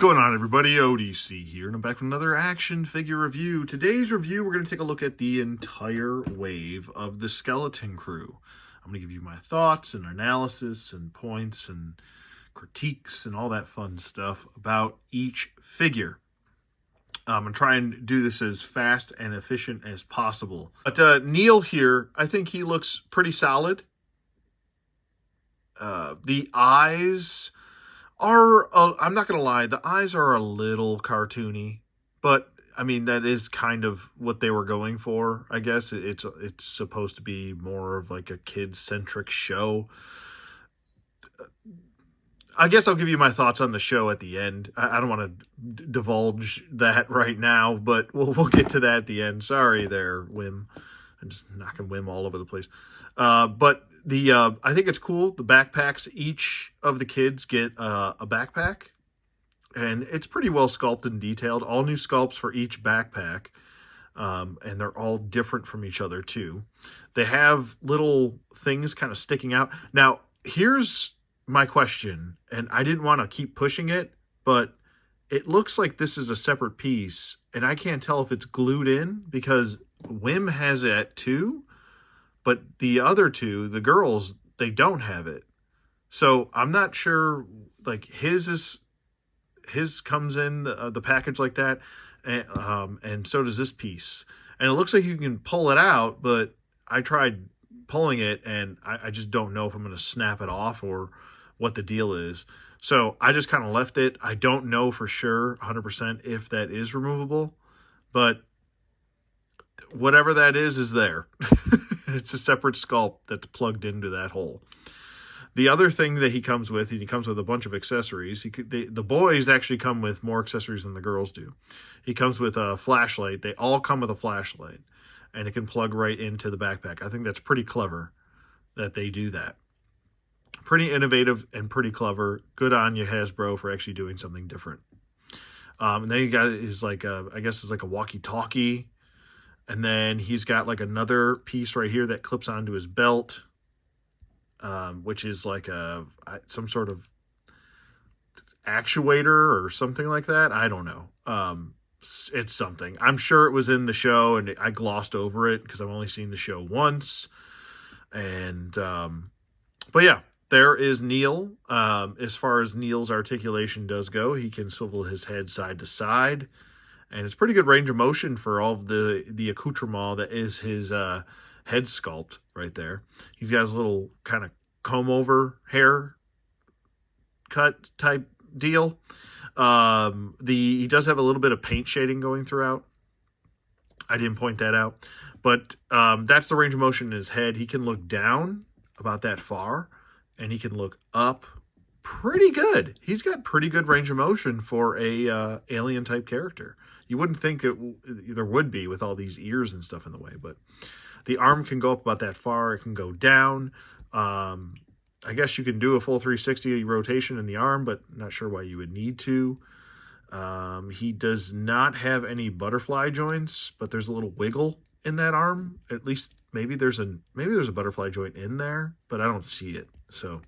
going on, everybody? ODC here, and I'm back with another action figure review. Today's review, we're going to take a look at the entire wave of the Skeleton Crew. I'm going to give you my thoughts and analysis and points and critiques and all that fun stuff about each figure. I'm going to try and do this as fast and efficient as possible. But Neil here, I think he looks pretty solid. The eyes are, I'm not going to lie, the eyes are a little cartoony, but I mean, that is kind of what they were going for, I guess. It's supposed to be more of like a kid-centric show. I guess I'll give you my thoughts on the show at the end. I don't want to divulge that right now, but we'll get to that at the end. Sorry there, Wim. I'm just knocking Wim all over the place. But I think it's cool. The backpacks, each of the kids get a backpack, and it's pretty well sculpted and detailed. All new sculpts for each backpack, and they're all different from each other too. They have little things kind of sticking out. Now, here's my question, and I didn't want to keep pushing it, but it looks like this is a separate piece, and I can't tell if it's glued in because Wim has it too, but the other two, the girls, they don't have it. So I'm not sure, like his comes in the package like that, and so does this piece. And it looks like you can pull it out, but I tried pulling it, and I just don't know if I'm going to snap it off or what the deal is. So I just kind of left it. I don't know for sure 100% if that is removable, but whatever that is there. It's a separate sculpt that's plugged into that hole. The other thing that he comes with a bunch of accessories. The boys actually come with more accessories than the girls do. He comes with a flashlight. They all come with a flashlight, and it can plug right into the backpack. I think that's pretty clever that they do that. Pretty innovative and pretty clever. Good on you, Hasbro, for actually doing something different. And then you got his I guess it's like a walkie-talkie. And then he's got like another piece right here that clips onto his belt, which is like some sort of actuator or something like that. I don't know. It's something. I'm sure it was in the show, and I glossed over it because I've only seen the show once. And but yeah, there is Neil. As far as Neil's articulation does go, he can swivel his head side to side. And it's pretty good range of motion for all of the accoutrement that is his head sculpt right there. He's got his little kind of comb-over hair cut type deal. He does have a little bit of paint shading going throughout. I didn't point that out. But that's the range of motion in his head. He can look down about that far, and he can look up pretty good. He's got pretty good range of motion for a alien type character. You wouldn't think there would be with all these ears and stuff in the way, but the arm can go up about that far. It can go down. I guess you can do a full 360 rotation in the arm, but not sure why you would need to. He does not have any butterfly joints, but there's a little wiggle in that arm. At least maybe there's a butterfly joint in there, but I don't see it. So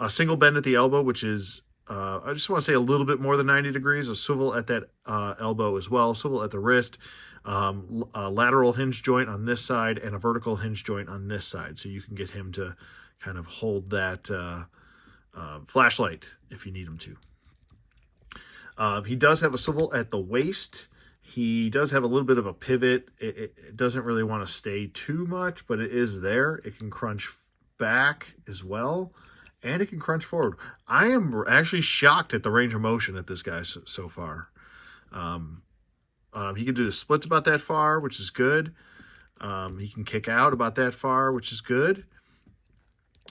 a single bend at the elbow, which is I just want to say a little bit more than 90 degrees. A swivel at that elbow as well. Swivel at the wrist. A lateral hinge joint on this side and a vertical hinge joint on this side. So you can get him to kind of hold that flashlight if you need him to. He does have a swivel at the waist. He does have a little bit of a pivot. It doesn't really want to stay too much, but it is there. It can crunch back as well. And it can crunch forward. I am actually shocked at the range of motion at this guy so far. He can do the splits about that far, which is good. He can kick out about that far, which is good.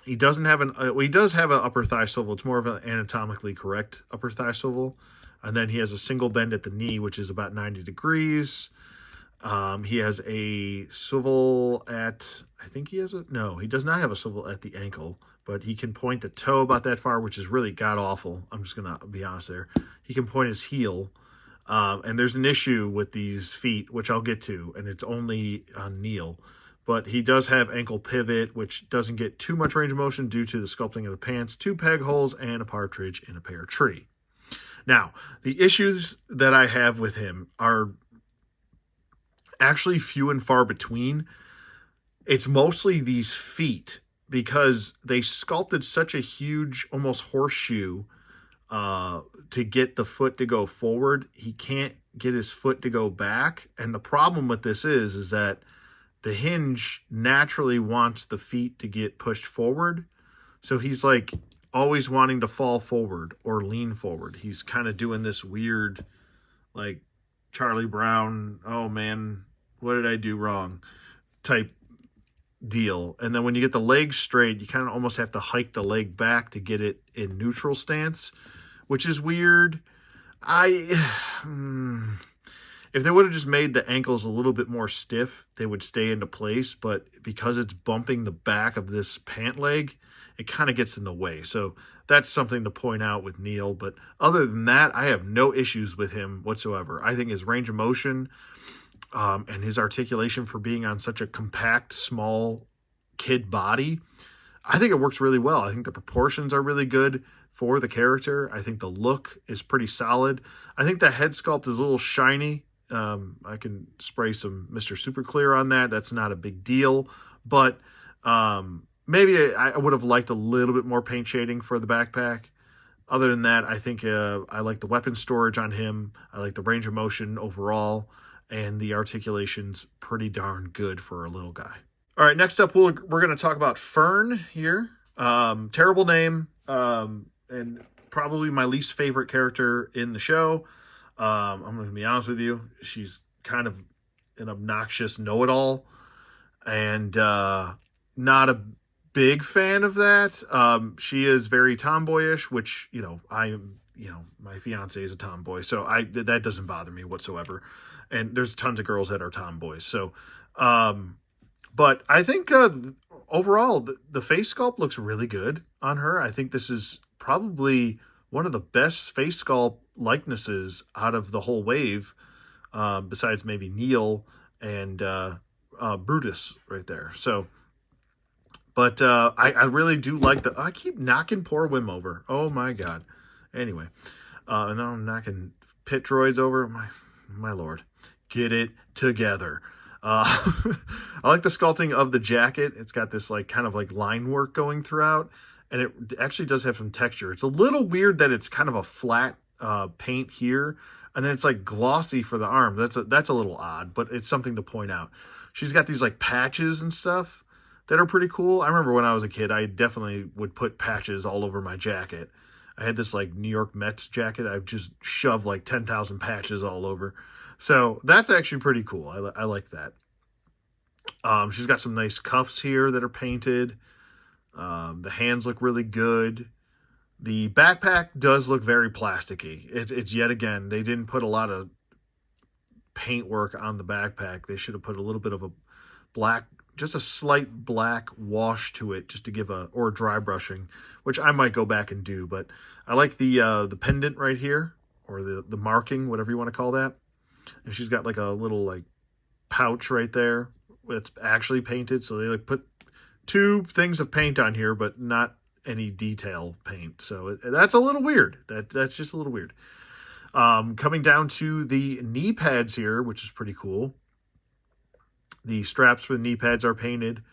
He doesn't have he does have an upper thigh swivel. It's more of an anatomically correct upper thigh swivel. And then he has a single bend at the knee, which is about 90 degrees. He has a swivel at, no, he does not have a swivel at the ankle, but he can point the toe about that far, which is really god-awful. I'm just going to be honest there. He can point his heel, and there's an issue with these feet, which I'll get to, and it's only on Neil. But he does have ankle pivot, which doesn't get too much range of motion due to the sculpting of the pants, 2 peg holes, and a partridge in a pear tree. Now, the issues that I have with him are actually few and far between. It's mostly these feet because they sculpted such a huge, almost horseshoe to get the foot to go forward. He can't get his foot to go back. And the problem with this is that the hinge naturally wants the feet to get pushed forward. So he's like always wanting to fall forward or lean forward. He's kind of doing this weird, like Charlie Brown, oh man, what did I do wrong type deal. And then when you get the legs straight, you kind of almost have to hike the leg back to get it in neutral stance, which is weird. If they would have just made the ankles a little bit more stiff, they would stay into place. But because it's bumping the back of this pant leg, it kind of gets in the way. So that's something to point out with Neil. But other than that, I have no issues with him whatsoever. I think his range of motion and his articulation for being on such a compact, small kid body, I think it works really well. I think the proportions are really good for the character. I think the look is pretty solid. I think the head sculpt is a little shiny. I can spray some Mr. Super Clear on that. That's not a big deal. But maybe I would have liked a little bit more paint shading for the backpack. Other than that, I think I like the weapon storage on him. I like the range of motion overall. And the articulation's pretty darn good for a little guy. All right, next up, we're going to talk about Fern here. Terrible name, and probably my least favorite character in the show. I'm going to be honest with you. She's kind of an obnoxious know-it-all, and not a big fan of that. She is very tomboyish, which, my fiance is a tomboy, so that doesn't bother me whatsoever. And there's tons of girls that are tomboys. So, but I think overall, the face sculpt looks really good on her. I think this is probably one of the best face sculpt likenesses out of the whole wave, besides maybe Neil and Brutus right there. So, but I really do like I keep knocking poor Wim over. Oh my God. Anyway, and now I'm knocking pit droids over. My Lord, get it together. I like the sculpting of the jacket. It's got this kind of line work going throughout, and it actually does have some texture. It's a little weird that it's kind of a flat paint here, and then it's glossy for the arm. That's a little odd, but it's something to point out. She's got these patches and stuff that are pretty cool. I remember when I was a kid, I definitely would put patches all over my jacket. I had this New York Mets jacket. I just shoved 10,000 patches all over. So that's actually pretty cool. I like that. She's got some nice cuffs here that are painted. The hands look really good. The backpack does look very plasticky. It's yet again, they didn't put a lot of paint work on the backpack. They should have put a little bit of a black, just a slight black wash to it, just to give or dry brushing, which I might go back and do. But I like the pendant right here, or the marking, whatever you want to call that. And she's got a little pouch right there. It's actually painted, so they put two things of paint on here, but not any detail paint. So that's a little weird. That's just a little weird. Coming down to the knee pads here, which is pretty cool. The straps for the knee pads are painted.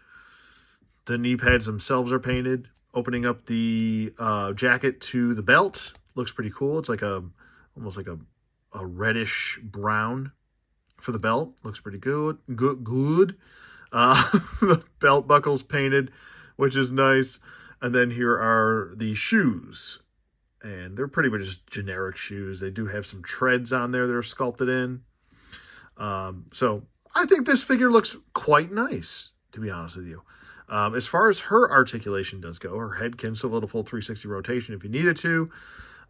The knee pads themselves are painted. Opening up the jacket to the belt looks pretty cool. It's almost like a reddish brown for the belt. Looks pretty good. Good. The belt buckle's painted, which is nice. And then here are the shoes. And they're pretty much just generic shoes. They do have some treads on there that are sculpted in. So I think this figure looks quite nice, to be honest with you. As far as her articulation does go, her head can swivel at a full 360 rotation if you needed to.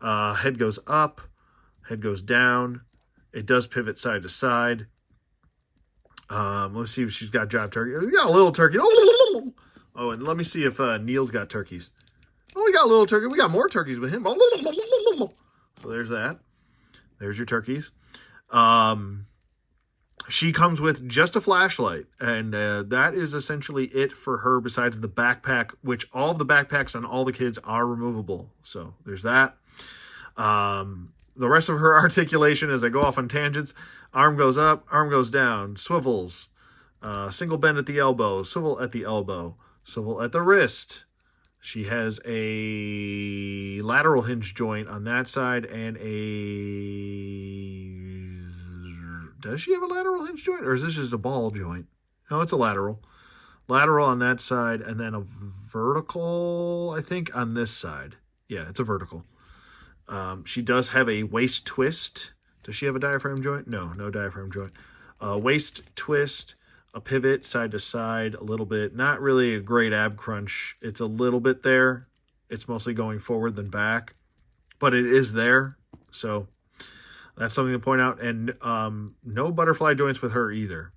Head goes up, head goes down. It does pivot side to side. Let's see if she's got jive turkey. We got a little turkey. Oh, and let me see if Neil's got turkeys. Oh, we got a little turkey. We got more turkeys with him. So there's that. There's your turkeys. She comes with just a flashlight, and that is essentially it for her besides the backpack, which all of the backpacks on all the kids are removable. So there's that. The rest of her articulation as I go off on tangents. Arm goes up, arm goes down, swivels. Single bend at the elbow, swivel at the elbow, swivel at the wrist. She has a lateral hinge joint on that side and a... Does she have a lateral hinge joint? Or is this just a ball joint? No, it's a lateral. Lateral on that side and then a vertical, I think, on this side. Yeah, it's a vertical. She does have a waist twist. Does she have a diaphragm joint? No, no diaphragm joint. Waist twist, a pivot side to side a little bit. Not really a great ab crunch. It's a little bit there. It's mostly going forward than back, but it is there. So that's something to point out. And no butterfly joints with her either.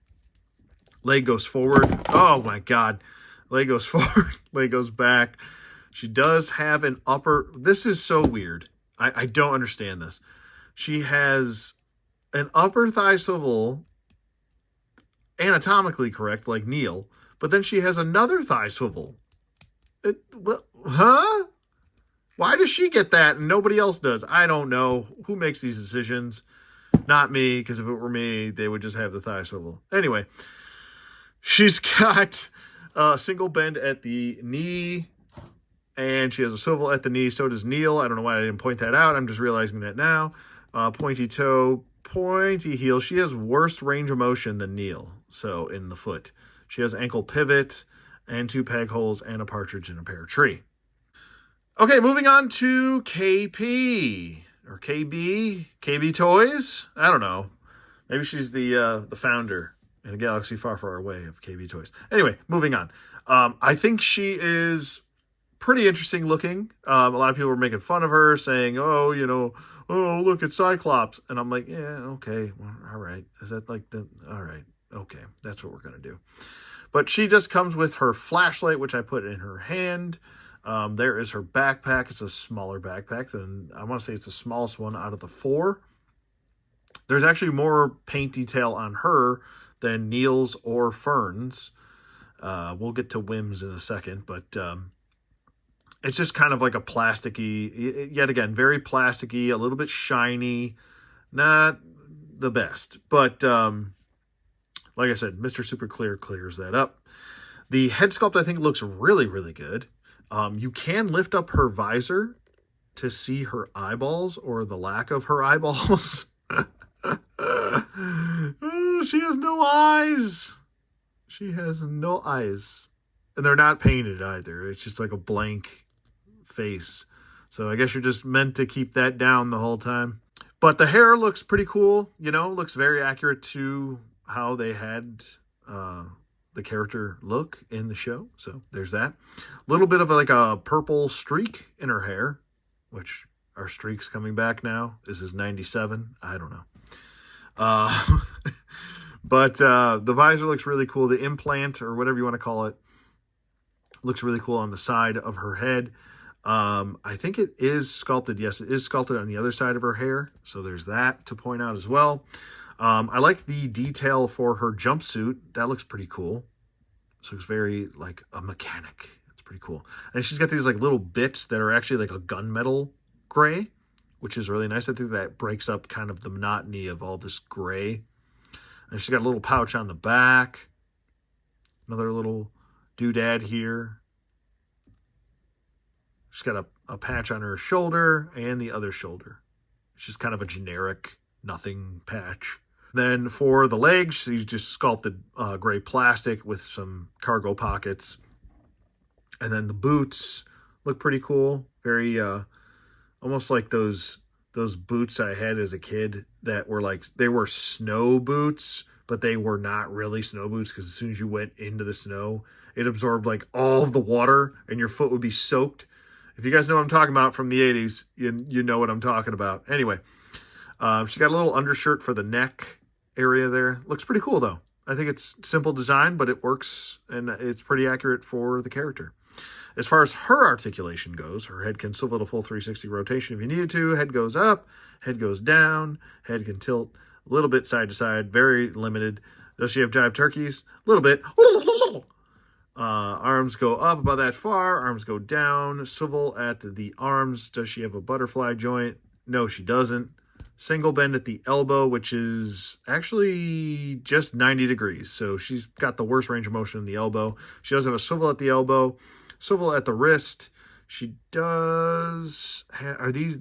Leg goes forward. Oh my God. Leg goes forward. Leg goes back. She does have an upper. This is so weird. I don't understand this. She has an upper thigh swivel, anatomically correct, like Neil, but then she has another thigh swivel. Huh? Why does she get that and nobody else does? I don't know. Who makes these decisions? Not me, because if it were me, they would just have the thigh swivel. Anyway, she's got a single bend at the knee, and she has a swivel at the knee. So does Neil. I don't know why I didn't point that out. I'm just realizing that now. Pointy toe, pointy heel. She has worse range of motion than Neil. So in the foot, she has ankle pivot and 2 peg holes and a partridge in a pear tree. Okay, moving on to KP or KB Toys. I don't know. Maybe she's the founder in a galaxy far, far away of KB Toys. Anyway, moving on. I think she is pretty interesting looking. A lot of people were making fun of her, saying, "Oh, oh, look, it's Cyclops," and I'm like, yeah, okay, well, all right. Is that like all right, okay, that's what we're gonna do. But she just comes with her flashlight, which I put in her hand. There is her backpack. It's a smaller backpack than, I want to say it's the smallest one out of the 4. There's actually more paint detail on her than Neil's or Fern's. We'll get to Whim's in a second, but it's just kind of like a plasticky, yet again, very plasticky, a little bit shiny, not the best. But like I said, Mr. Super Clear clears that up. The head sculpt, I think, looks really, really good. You can lift up her visor to see her eyeballs or the lack of her eyeballs. Oh, she has no eyes. She has no eyes. And they're not painted either. It's just like a blank face. So I guess you're just meant to keep that down the whole time. But the hair looks pretty cool. Looks very accurate to how they had the character look in the show. So there's that. A little bit of like a purple streak in her hair, which are streaks coming back now. This is 97. I don't know. But the visor looks really cool. The implant, or whatever you want to call it, looks really cool on the side of her head. I think it is sculpted. Yes, it is sculpted on the other side of her hair. So there's that to point out as well. I like the detail for her jumpsuit. That looks pretty cool. This looks very like a mechanic. It's pretty cool. And she's got these like little bits that are actually like a gunmetal gray, which is really nice. I think that breaks up kind of the monotony of all this gray. And she's got a little pouch on the back. Another little doodad here. She's got a patch on her shoulder and the other shoulder. It's just kind of a generic nothing patch. Then for the legs, she's just sculpted gray plastic with some cargo pockets. And then the boots look pretty cool. Very almost like those boots I had as a kid that were like, they were snow boots, but they were not really snow boots, because as soon as you went into the snow, it absorbed like all of the water and your foot would be soaked. If you guys know what I'm talking about from the 80s, you know what I'm talking about. Anyway, she's got a little undershirt for the neck area there. Looks pretty cool, though. I think it's simple design, but it works, and it's pretty accurate for the character. As far as her articulation goes, her head can swivel at a full 360 rotation if you needed to. Head goes up, head goes down, head can tilt a little bit side to side, very limited. Does she have jive turkeys? A little bit. Arms go up about that far, arms go down, swivel at the arms. Does she have a butterfly joint? No, she doesn't. single bend at the elbow, which is actually just 90 degrees. So she's got the worst range of motion in the elbow. She does have a swivel at the elbow, swivel at the wrist. She does, is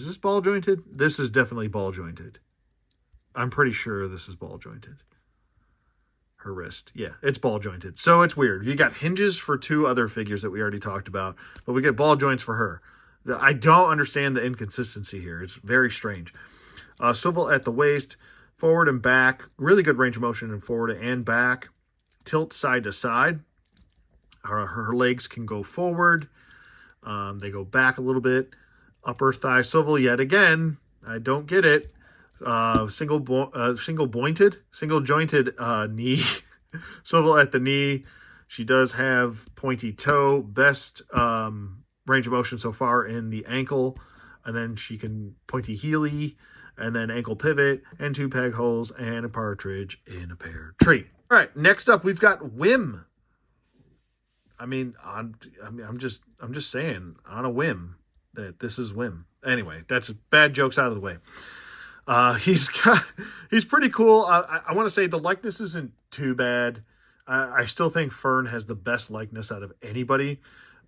this ball jointed? This is definitely ball jointed. I'm pretty sure this is ball jointed. Her wrist. Yeah, it's ball jointed. So it's weird. You got hinges for two other figures that we already talked about, but we get ball joints for her. I don't understand the inconsistency here. It's very strange. Swivel at the waist, forward and back. Really good range of motion in forward and back. Tilt side to side. Her legs can go forward. They go back a little bit. Upper thigh swivel yet again. I don't get it. Single jointed knee, swivel at the knee. She does have pointy toe, best range of motion so far in the ankle, and then she can pointy heely, and then ankle pivot, and 2 peg holes, and a partridge in a pear tree. All right, next up we've got Whim. I'm just saying on a whim that this is Whim. Anyway, that's bad jokes out of the way. He's pretty cool. I want to say the likeness isn't too bad. I still think Fern has the best likeness out of anybody,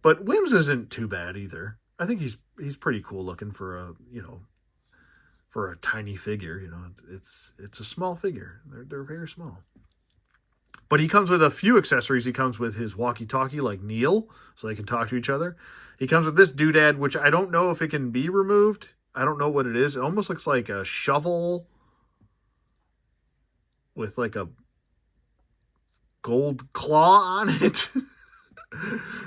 but Whim's isn't too bad either. I think he's pretty cool looking for a tiny figure. It's a small figure. They're very small. But he comes with a few accessories. He comes with his walkie-talkie like Neil, so they can talk to each other. He comes with this doodad, which I don't know if it can be removed. I don't know what it is. It almost looks like a shovel with like a gold claw on it.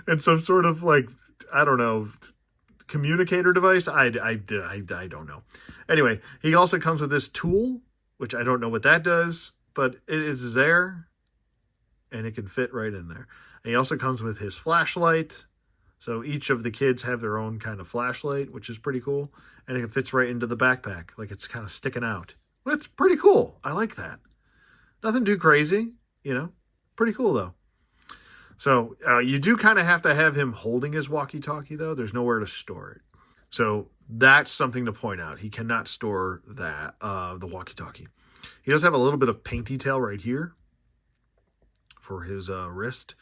And some sort of like, I don't know, communicator device. I don't know. Anyway, he also comes with this tool, which I don't know what that does, but it is there and it can fit right in there. And he also comes with his flashlight. So each of the kids have their own kind of flashlight, which is pretty cool. And it fits right into the backpack, like it's kind of sticking out. Well, it's pretty cool. I like that. Nothing too crazy, Pretty cool, though. So you do kind of have to have him holding his walkie-talkie, though. There's nowhere to store it. So that's something to point out. He cannot store that, the walkie-talkie. He does have a little bit of paint detail right here for his wrist.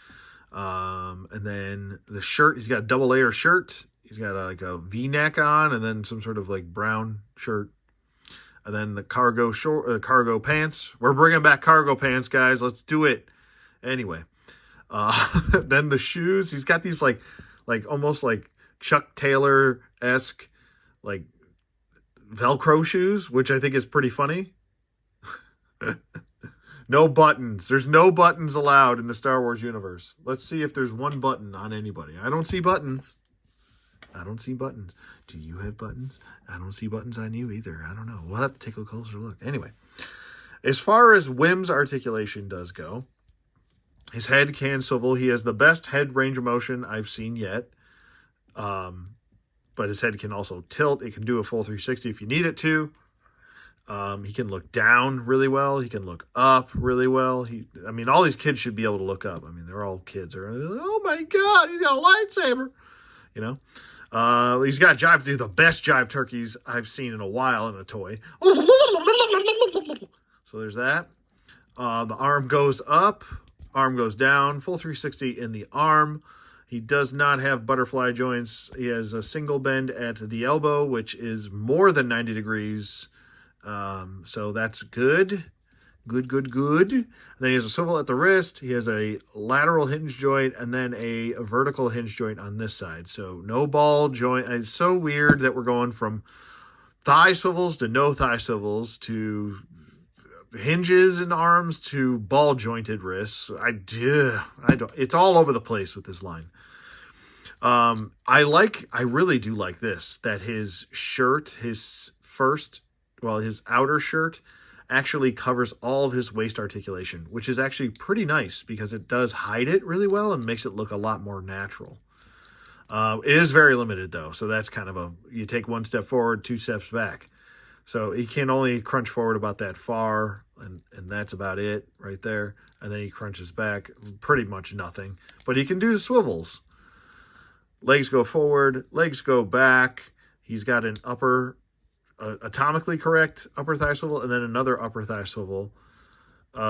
And then the shirt, he's got a double layer shirt. He's got a V-neck on, and then some sort of like brown shirt. And then the cargo pants. We're bringing back cargo pants, guys. Let's do it. Anyway, then the shoes. He's got these like almost like Chuck Taylor-esque like Velcro shoes, which I think is pretty funny. No buttons. There's no buttons allowed in the Star Wars universe. Let's see if there's one button on anybody. I don't see buttons. Do you have buttons? I don't see buttons on you either. I don't know. We'll have to take a closer look. Anyway, as far as Whim's articulation does go, his head can swivel. He has the best head range of motion I've seen yet. But his head can also tilt. It can do a full 360 if you need it to. He can look down really well. He can look up really well. All these kids should be able to look up. They're all kids. They're like, oh my God, he's got a lightsaber. He's got jive to do the best jive turkeys I've seen in a while in a toy. So there's that. The arm goes up, arm goes down, full 360 in the arm. He does not have butterfly joints. He has a single bend at the elbow, which is more than 90 degrees. So that's good. Good. And then he has a swivel at the wrist. He has a lateral hinge joint and then a vertical hinge joint on this side. So no ball joint. It's so weird that we're going from thigh swivels to no thigh swivels to hinges in arms to ball jointed wrists. I don't. It's all over the place with this line. I really do like this, that his shirt, his outer shirt actually covers all of his waist articulation, which is actually pretty nice because it does hide it really well and makes it look a lot more natural. It is very limited though. So that's kind of you take one step forward, 2 steps back. So he can only crunch forward about that far. And that's about it right there. And then he crunches back pretty much nothing, but he can do swivels. Legs go forward, legs go back. He's got an upper atomically correct upper thigh swivel, and then another upper thigh swivel.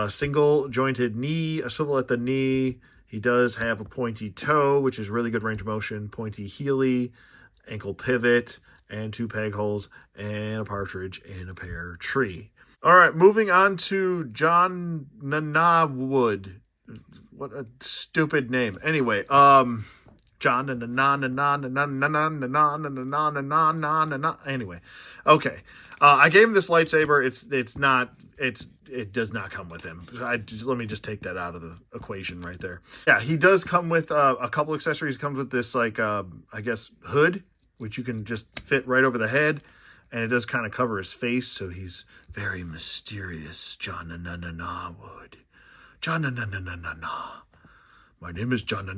Single jointed knee, a swivel at the knee. He does have a pointy toe, which is really good range of motion, pointy heely, ankle pivot, and 2 peg holes, and a partridge in a pear tree. All right, moving on to John Nanawood. What a stupid name. Anyway, John Anyway, okay. I gave him this lightsaber. It does not come with him. Let me just take that out of the equation right there. Yeah, he does come with a couple accessories. He comes with this I guess hood, which you can just fit right over the head, and it does kind of cover his face, so he's very mysterious. John Wood. John My name is John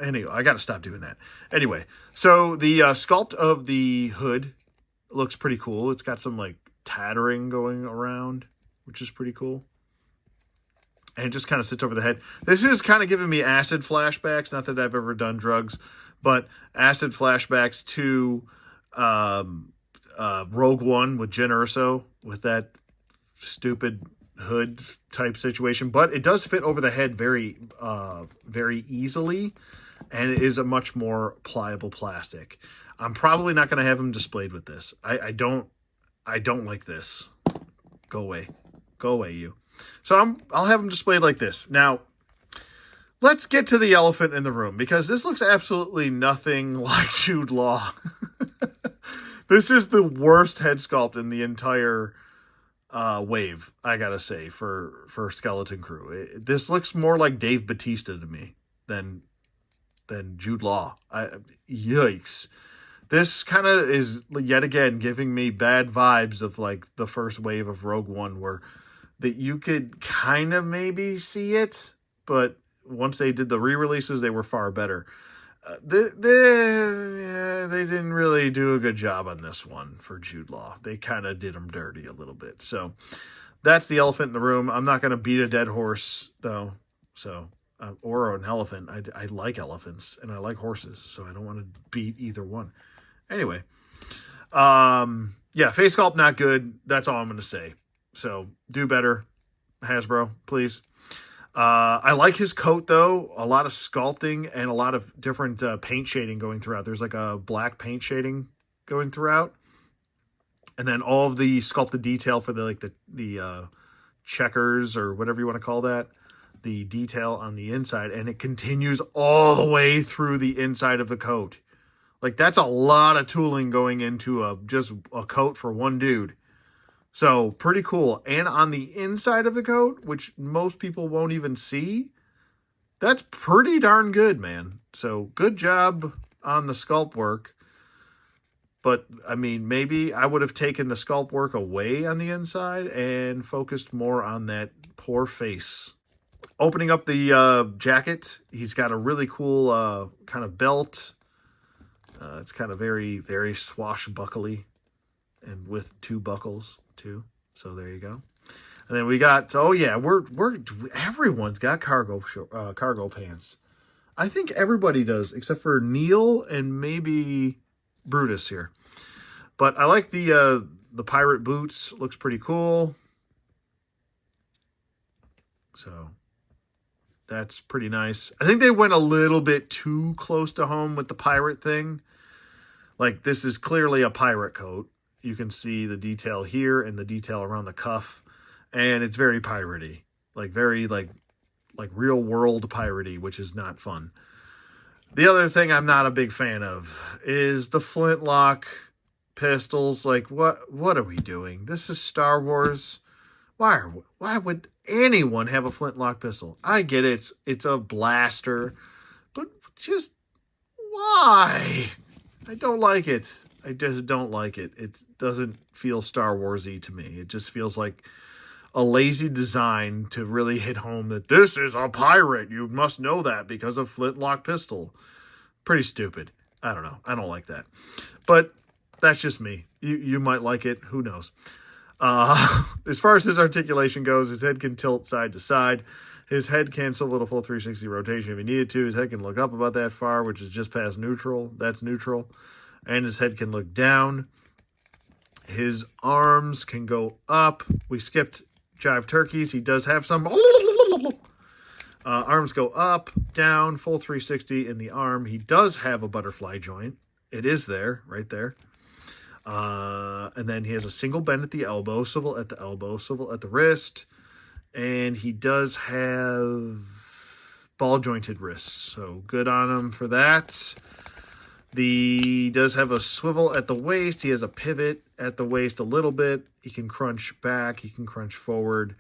Anyway, I got to stop doing that. Anyway, so the sculpt of the hood looks pretty cool. It's got some like tattering going around, which is pretty cool. And it just kind of sits over the head. This is kind of giving me acid flashbacks. Not that I've ever done drugs, but acid flashbacks to Rogue One with Jyn Erso with that stupid hood type situation. But it does fit over the head very easily, and it is a much more pliable plastic. I'm probably not going to have him displayed with this. I don't like this. Go away, you. So I'll have him displayed like this. Now, let's get to the elephant in the room, because this looks absolutely nothing like Jude Law. This is the worst head sculpt in the entire wave, I gotta say, for Skeleton Crew. This looks more like Dave Bautista to me than Jude Law. Yikes. This kind of is, yet again, giving me bad vibes of like the first wave of Rogue One, where that you could kind of maybe see it, but once they did the re-releases, they were far better. They didn't really do a good job on this one for Jude Law. They kind of did him dirty a little bit. So that's the elephant in the room. I'm not going to beat a dead horse, though. So, or an elephant. I like elephants and I like horses, so I don't want to beat either one. Anyway, yeah, face sculpt not good. That's all I'm going to say. So do better, Hasbro, please. I like his coat, though. A lot of sculpting and a lot of different paint shading going throughout. There's like a black paint shading going throughout. And then all of the sculpted detail for the checkers, or whatever you want to call that. The detail on the inside. And it continues all the way through the inside of the coat. Like, that's a lot of tooling going into just a coat for one dude. So, pretty cool. And on the inside of the coat, which most people won't even see, that's pretty darn good, man. So, good job on the sculpt work. But, I mean, maybe I would have taken the sculpt work away on the inside and focused more on that poor face. Opening up the jacket, he's got a really cool kind of belt. It's kind of very, very swashbuckly, and with 2 buckles too. So there you go. And then we got, oh yeah, everyone's got cargo pants. I think everybody does, except for Neil and maybe Brutus here. But I like the pirate boots. Looks pretty cool. So that's pretty nice. I think they went a little bit too close to home with the pirate thing. Like, this is clearly a pirate coat. You can see the detail here and the detail around the cuff. And it's very piratey. Like, very, like real world piratey, which is not fun. The other thing I'm not a big fan of is the flintlock pistols. Like, what are we doing? This is Star Wars. Why would anyone have a flintlock pistol? I get it. It's a blaster. But just why? I don't like it. I just don't like it. It doesn't feel Star Wars-y to me. It just feels like a lazy design to really hit home that this is a pirate. You must know that because of flintlock pistol. Pretty stupid. I don't know. I don't like that. But that's just me. You might like it. Who knows? As far as his articulation goes, his head can tilt side to side. His head can swivel a full 360 rotation if he needed to. His head can look up about that far, which is just past neutral. That's neutral. And his head can look down. His arms can go up. We skipped Jive Turkeys. He does have some. Arms go up, down, full 360 in the arm. He does have a butterfly joint. It is there, right there. And then he has a single bend at the elbow, swivel at the elbow, swivel at the wrist. And he does have ball jointed wrists. So good on him for that. He does have a swivel at the waist. He has a pivot at the waist a little bit. He can crunch back. He can crunch forward.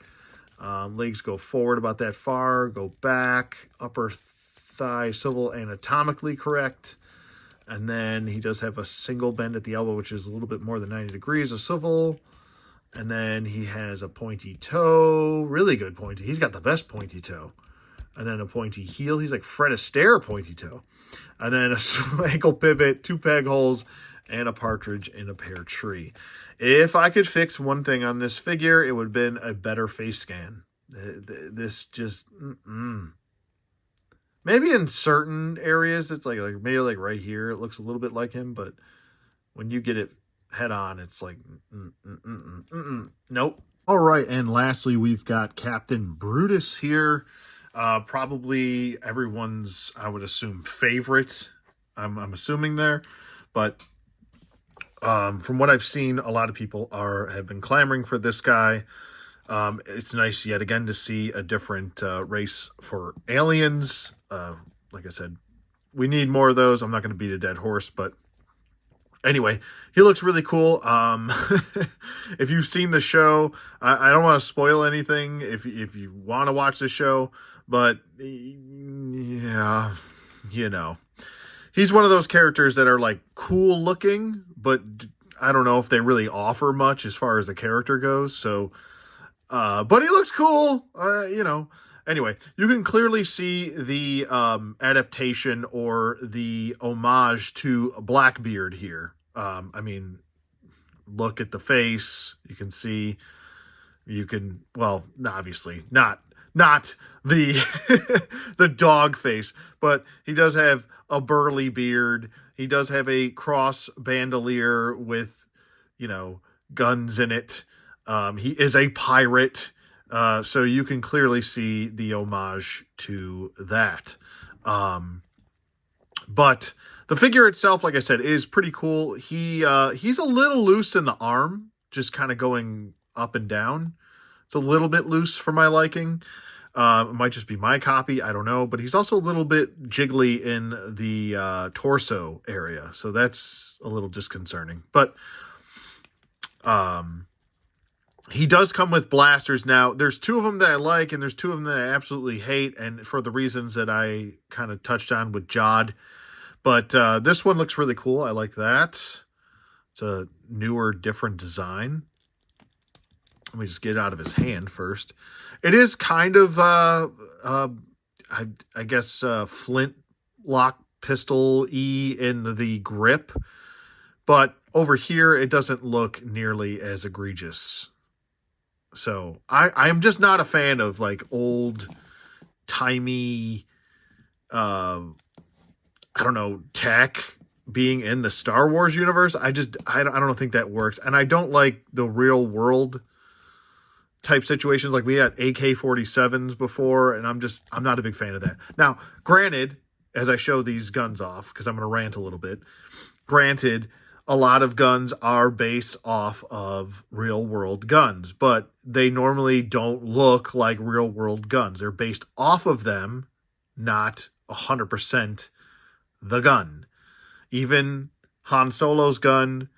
Legs go forward about that far. Go back. Upper thigh swivel anatomically correct. And then he does have a single bend at the elbow, which is a little bit more than 90 degrees of swivel. And then he has a pointy toe. Really good pointy. He's got the best pointy toe. And then a pointy heel. He's like Fred Astaire pointy toe. And then a ankle pivot, 2 peg holes, and a partridge in a pear tree. If I could fix one thing on this figure, it would have been a better face scan. This just... Maybe in certain areas, it's like maybe like right here, it looks a little bit like him. But when you get it head on, it's like, nope. All right, and lastly, we've got Captain Brutus here. Probably everyone's, I would assume, favorite. I'm assuming there, but from what I've seen, a lot of people have been clamoring for this guy. It's nice yet again to see a different race for aliens. Like I said, we need more of those. I'm not going to beat a dead horse, but anyway, he looks really cool. If you've seen the show, I don't want to spoil anything if you want to watch the show, but yeah, you know, he's one of those characters that are like cool looking, but I don't know if they really offer much as far as the character goes. So, but he looks cool, you know. Anyway, you can clearly see the adaptation or the homage to Blackbeard here. I mean, look at the face. You can see, well, obviously not the the dog face, but he does have a burly beard. He does have a cross bandolier with, you know, guns in it. He is a pirate. So you can clearly see the homage to that. But the figure itself, like I said, is pretty cool. He's a little loose in the arm, just kind of going up and down. It's a little bit loose for my liking. It might just be my copy. I don't know. But he's also a little bit jiggly in the torso area. So that's a little disconcerting. But he does come with blasters. Now, there's 2 of them that I like, and there's 2 of them that I absolutely hate, and for the reasons that I kind of touched on with Jod. But this one looks really cool. I like that. It's a newer, different design. Let me just get it out of his hand first. It is kind of, I guess, flintlock pistol-y in the grip. But over here, it doesn't look nearly as egregious. So I'm just not a fan of like old timey, I don't know, tech being in the Star Wars universe. I don't think that works. And I don't like the real world type situations. Like we had AK-47s before, and I'm not a big fan of that. Now, granted, as I show these guns off, because I'm going to rant a little bit, granted, a lot of guns are based off of real world guns, but they normally don't look like real world guns. They're based off of them, not 100% the gun. Even Han Solo's gun,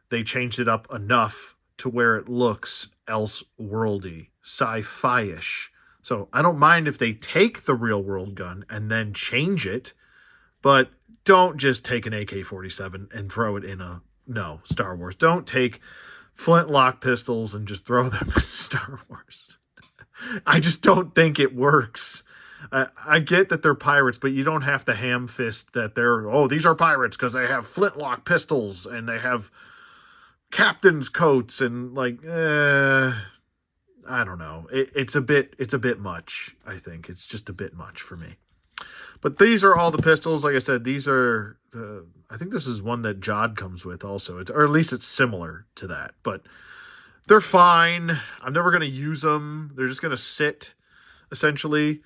they changed it up enough to where it looks else-worldy, sci-fi-ish. So I don't mind if they take the real world gun and then change it, but don't just take an AK-47 and throw it in Star Wars. Don't take flintlock pistols and just throw them in Star Wars. I just don't think it works. I get that they're pirates, but you don't have to ham fist that these are pirates because they have flintlock pistols and they have captain's coats and like, I don't know. It's a bit much. I think it's just a bit much for me. But these are all the pistols. Like I said, these are I think this is one that Jod comes with also. Or at least it's similar to that. But they're fine. I'm never going to use them. They're just going to sit, essentially.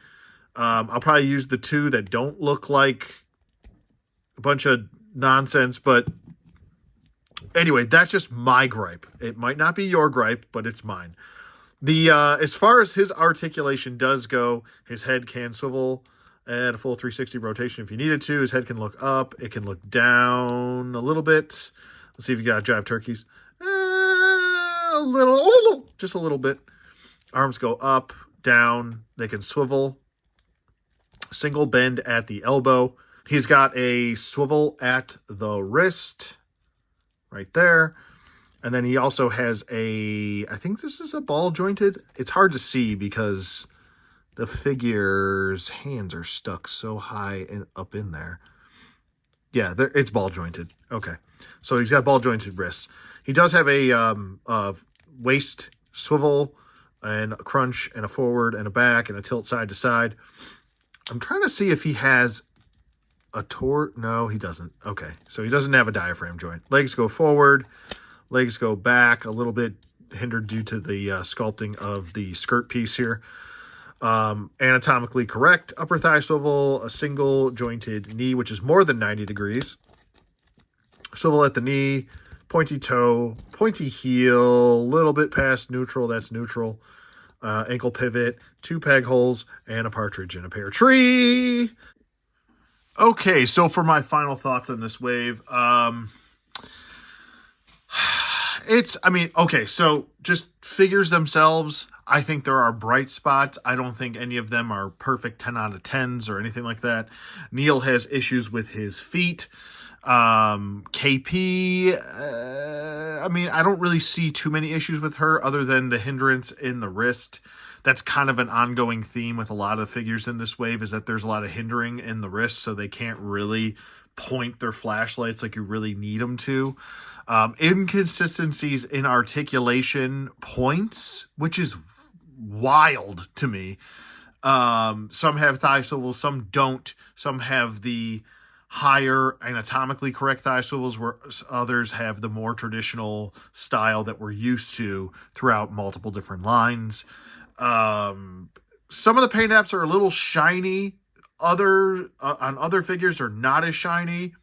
I'll probably use the two that don't look like a bunch of nonsense. But anyway, that's just my gripe. It might not be your gripe, but it's mine. As far as his articulation does go, his head can swivel at a full 360 rotation if you needed to. His head can look up. It can look down a little bit. Let's see if you got jive turkeys. Just a little bit. Arms go up, down. They can swivel. Single bend at the elbow. He's got a swivel at the wrist right there. And then he also has I think this is a ball jointed. It's hard to see because the figure's hands are stuck so high up in there. Yeah, it's ball jointed. Okay. So he's got ball jointed wrists. He does have a waist swivel and a crunch and a forward and a back and a tilt side to side. I'm trying to see if he has a No, he doesn't. Okay. So he doesn't have a diaphragm joint. Legs go forward. Legs go back a little bit, hindered due to the sculpting of the skirt piece here. Anatomically correct. Upper thigh swivel, a single jointed knee, which is more than 90 degrees. Swivel at the knee, pointy toe, pointy heel, a little bit past neutral. That's neutral. Ankle pivot, 2 peg holes, and a partridge in a pear tree. Okay, so for my final thoughts on this wave, so just figures themselves, I think there are bright spots. I don't think any of them are perfect 10 out of 10s or anything like that. Neil has issues with his feet. KP, I don't really see too many issues with her other than the hindrance in the wrist. That's kind of an ongoing theme with a lot of figures in this wave, is that there's a lot of hindering in the wrist, so they can't really point their flashlights like you really need them to. Inconsistencies in articulation points, which is wild to me. Some have thigh swivels, some don't. Some have the higher anatomically correct thigh swivels, where others have the more traditional style that we're used to throughout multiple different lines. Some of the paint apps are a little shiny. On other figures are not as shiny.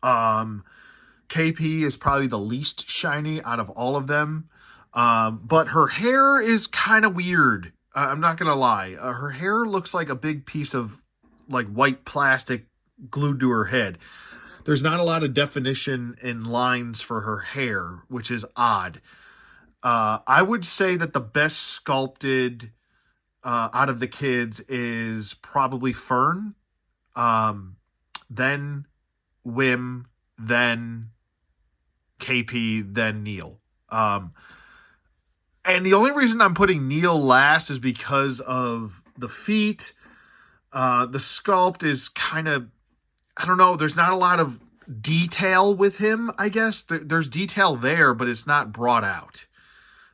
KP is probably the least shiny out of all of them. But her hair is kind of weird. I'm not going to lie. Her hair looks like a big piece of like white plastic glued to her head. There's not a lot of definition in lines for her hair, which is odd. I would say that the best sculpted out of the kids is probably Fern, then Wim, then KP, then Neil. And the only reason I'm putting Neil last is because of the feet. The sculpt is kind of, I don't know, there's not a lot of detail with him, I guess. There's detail there, but it's not brought out.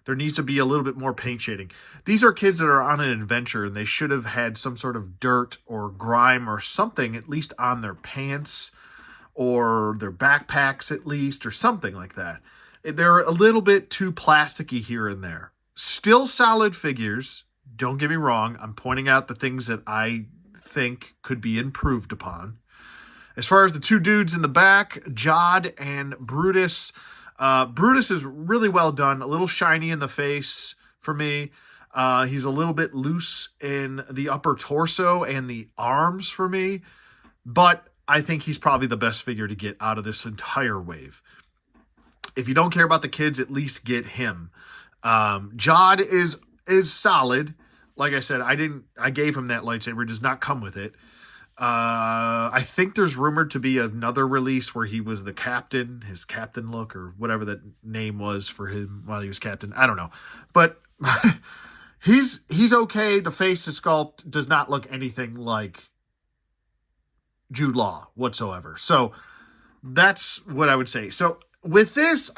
There needs to be a little bit more paint shading. These are kids that are on an adventure, and they should have had some sort of dirt or grime or something, at least on their pants or their backpacks at least, or something like that. They're a little bit too plasticky here and there. Still solid figures. Don't get me wrong. I'm pointing out the things that I think could be improved upon. As far as the two dudes in the back, Jod and Brutus, Brutus is really well done. A little shiny in the face for me. He's a little bit loose in the upper torso and the arms for me. But I think he's probably the best figure to get out of this entire wave. If you don't care about the kids, at least get him. Jod is solid. Like I said, I gave him that lightsaber. It does not come with it. I think there's rumored to be another release where he was the captain, his captain look, or whatever that name was for him while he was captain. I don't know. But he's okay. The face, the sculpt does not look anything like Jude Law whatsoever. So that's what I would say. So with this,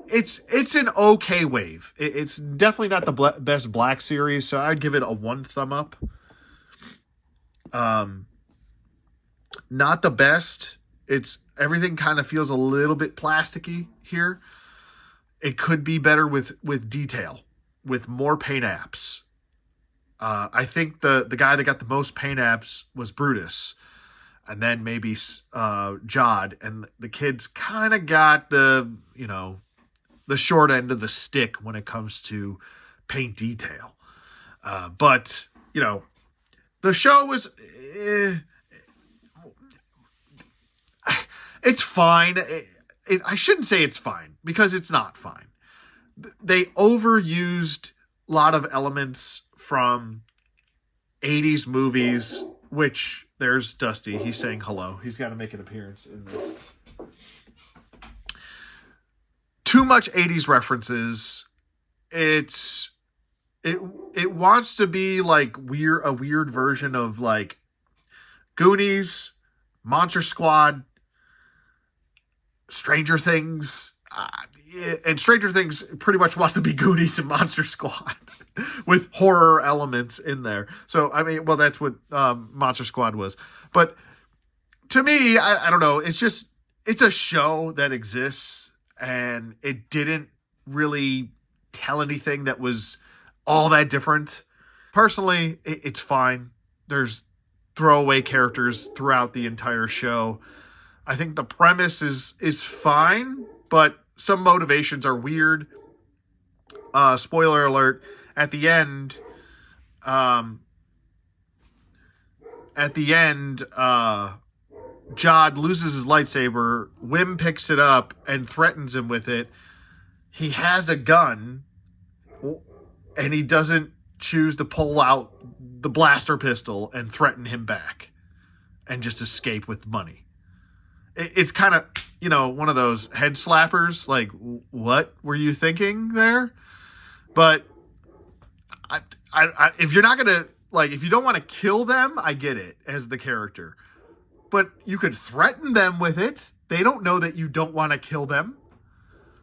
it's an okay wave. It's definitely not the best Black Series, so I'd give it a 1 thumb up. Not the best. It's everything kind of feels a little bit plasticky here. It could be better with detail, with more paint apps. I think the guy that got the most paint apps was Brutus, and then maybe Jod, and the kids kind of got the short end of the stick when it comes to paint detail. But the show was. It's fine. I shouldn't say it's fine because it's not fine. They overused a lot of elements from 80s movies, which there's Dusty. He's saying hello. He's got to make an appearance in this. Too much 80s references. It wants to be like a weird version of like Goonies, Monster Squad, Stranger Things, and Stranger Things pretty much wants to be Goonies and Monster Squad with horror elements in there. So, I mean, well, that's what Monster Squad was. But to me, I don't know. It's a show that exists, and it didn't really tell anything that was all that different. Personally, it's fine. There's throwaway characters throughout the entire show. I think the premise is fine, but some motivations are weird. Spoiler alert, at the end, Jod loses his lightsaber. Wim picks it up and threatens him with it. He has a gun, and he doesn't choose to pull out the blaster pistol and threaten him back and just escape with money. It's kind of, one of those head slappers. Like, what were you thinking there? But if you're not going to, like, if you don't want to kill them, I get it as the character. But you could threaten them with it. They don't know that you don't want to kill them.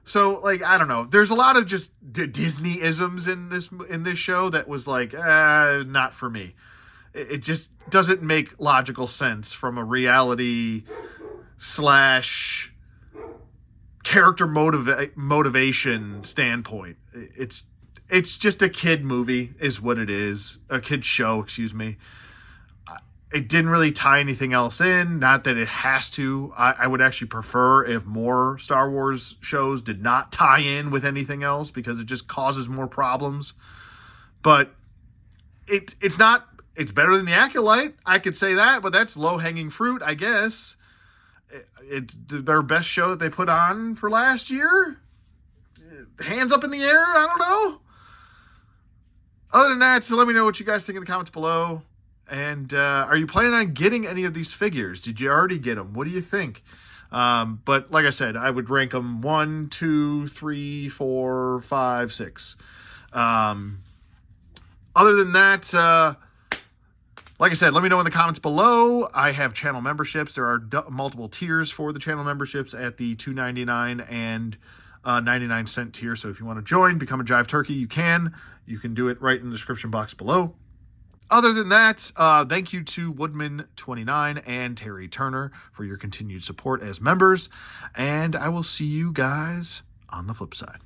So, like, I don't know. There's a lot of just Disney-isms in this show that was like, not for me. It just doesn't make logical sense from a reality / character motivation standpoint. It's just a kid movie is what it is. A kid show, excuse me. It didn't really tie anything else in. Not that it has to. I would actually prefer if more Star Wars shows did not tie in with anything else because it just causes more problems. But it's not. It's better than The Acolyte. I could say that, but that's low-hanging fruit, I guess. It's their best show that they put on for last year. Hands up in the air. I don't know. Other than that, so let me know what you guys think in the comments below. And are you planning on getting any of these figures? Did you already get them? What do you think? But like I said, I would rank them 1, 2, 3, 4, 5, 6. Other than that, like I said, let me know in the comments below. I have channel memberships. There are multiple tiers for the channel memberships at the $2.99 and 99-cent tier. So if you want to join, become a Jive Turkey, you can. You can do it right in the description box below. Other than that, thank you to Woodman29 and Terry Turner for your continued support as members. And I will see you guys on the flip side.